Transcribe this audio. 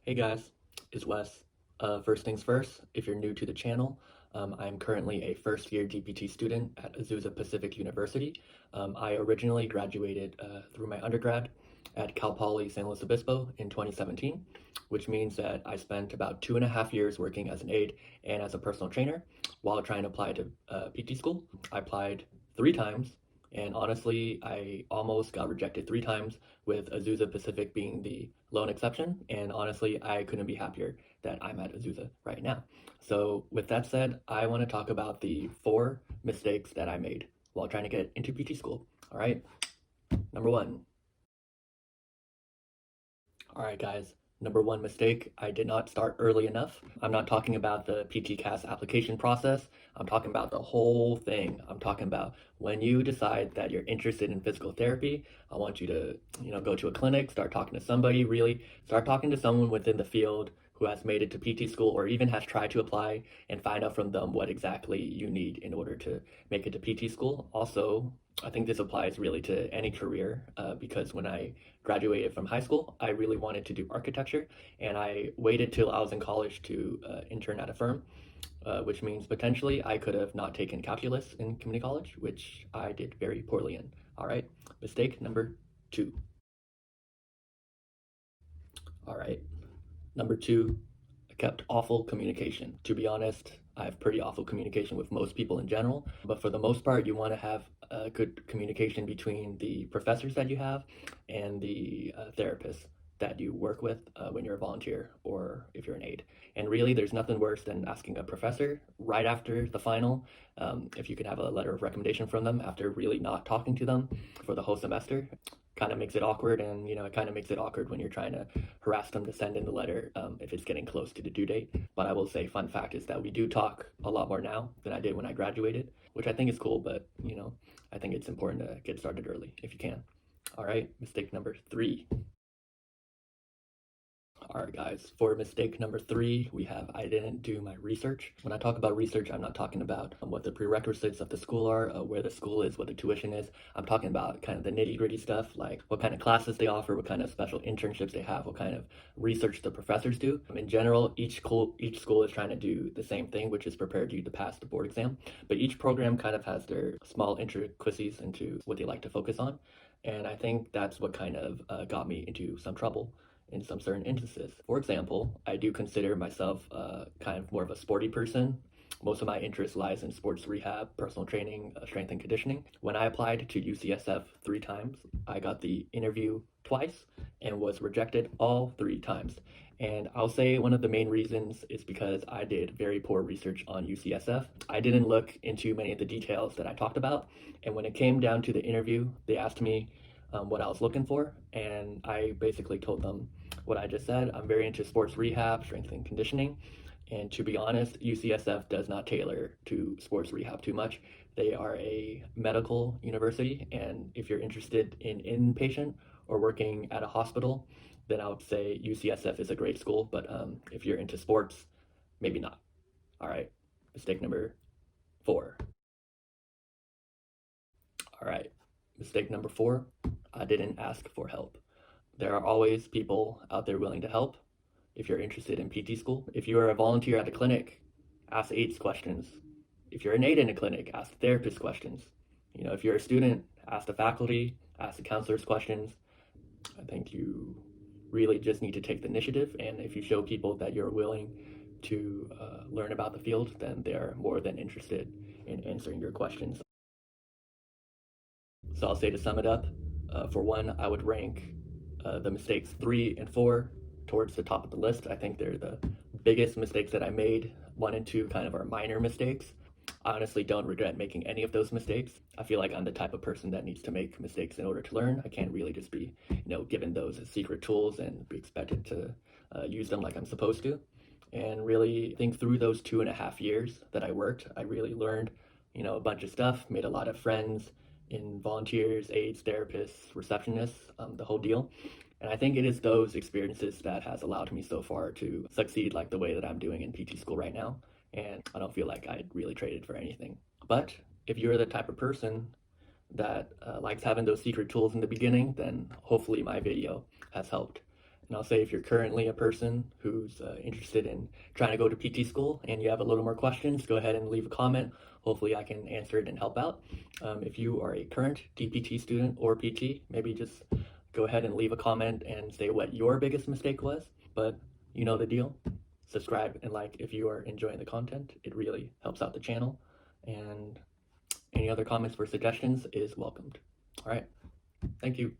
Hey guys, it's Wes. First things first, if you're new to the channel, I'm currently a first year DPT student at Azusa Pacific University. I originally graduated through my undergrad at Cal Poly San Luis Obispo in 2017, which means that I spent about 2.5 years working as an aide and as a personal trainer while trying to apply to PT school. I applied 3 times, and honestly, I almost got rejected 3 times, with Azusa Pacific being the lone exception. And honestly, I couldn't be happier that I'm at Azusa right now. So, with that said, I want to talk about the 4 mistakes that I made while trying to get into PT school. All right, number one. All right, guys. Number one mistake, I did not start early enough. I'm not talking about the PTCAS application process. I'm talking about the whole thing. I'm talking about when you decide that you're interested in physical therapy, I want you to, go to a clinic, start talking to somebody, really start talking to someone within the field who has made it to PT school or even has tried to apply, and find out from them what exactly you need in order to make it to PT school. Also, I think this applies really to any career because when I graduated from high school, I really wanted to do architecture, and I waited till I was in college to intern at a firm, which means potentially I could have not taken calculus in community college, which I did very poorly in. All right, mistake number two. All right, number two, I kept awful communication. To be honest, I have pretty awful communication with most people in general, but for the most part, you want to have a good communication between the professors that you have and the therapists that you work with when you're a volunteer or if you're an aide. And really, there's nothing worse than asking a professor right after the final if you could have a letter of recommendation from them after really not talking to them for the whole semester. Kind of makes it awkward, and it kind of makes it awkward when you're trying to harass them to send in the letter if it's getting close to the due date. But I will say, fun fact is that we do talk a lot more now than I did when I graduated, which I think is cool, but I think it's important to get started early if you can. All right, mistake number three. All right, guys, for mistake number three, we have I didn't do my research. When I talk about research, I'm not talking about what the prerequisites of the school are, where the school is, what the tuition is. I'm talking about kind of the nitty gritty stuff, like what kind of classes they offer, what kind of special internships they have, what kind of research the professors do. In general, each school is trying to do the same thing, which is prepare you to pass the board exam. But each program kind of has their small intricacies into what they like to focus on. And I think that's what kind of got me into some trouble in some certain instances. For example, I do consider myself kind of more of a sporty person. Most of my interest lies in sports rehab, personal training, strength and conditioning. When I applied to UCSF 3 times, I got the interview twice and was rejected all 3 times. And I'll say one of the main reasons is because I did very poor research on UCSF. I didn't look into many of the details that I talked about. And when it came down to the interview, they asked me what I was looking for, and I basically told them what I just said. I'm very into sports rehab, strength and conditioning, and to be honest, UCSF does not tailor to sports rehab too much. They are a medical university, and if you're interested in inpatient or working at a hospital, then I would say UCSF is a great school, but if you're into sports, maybe not. All right, mistake number four. All right, mistake number four, I didn't ask for help. There are always people out there willing to help if you're interested in PT school. If you are a volunteer at a clinic, ask aides questions. If you're an aide in a clinic, ask the therapist questions. If you're a student, ask the faculty, ask the counselors questions. I think you really just need to take the initiative, and if you show people that you're willing to learn about the field, then they're more than interested in answering your questions. So I'll say, to sum it up, for one, I would rank the mistakes 3 and 4 towards the top of the list. I think they're the biggest mistakes that I made. 1 and 2 kind of are minor mistakes. I honestly don't regret making any of those mistakes. I feel like I'm the type of person that needs to make mistakes in order to learn. I can't really just be, given those as secret tools and be expected to use them like I'm supposed to. And really think through those 2.5 years that I worked, I really learned, a bunch of stuff, made a lot of friends in volunteers, aides, therapists, receptionists, the whole deal. And I think it is those experiences that has allowed me so far to succeed like the way that I'm doing in PT school right now. And I don't feel like I'd really traded for anything. But if you're the type of person that likes having those secret tools in the beginning, then hopefully my video has helped. And I'll say if you're currently a person who's interested in trying to go to PT school and you have a little more questions, go ahead and leave a comment. Hopefully I can answer it and help out. If you are a current DPT student or PT, maybe just go ahead and leave a comment and say what your biggest mistake was. But you know the deal. Subscribe and like if you are enjoying the content. It really helps out the channel. And any other comments or suggestions is welcomed. All right. Thank you.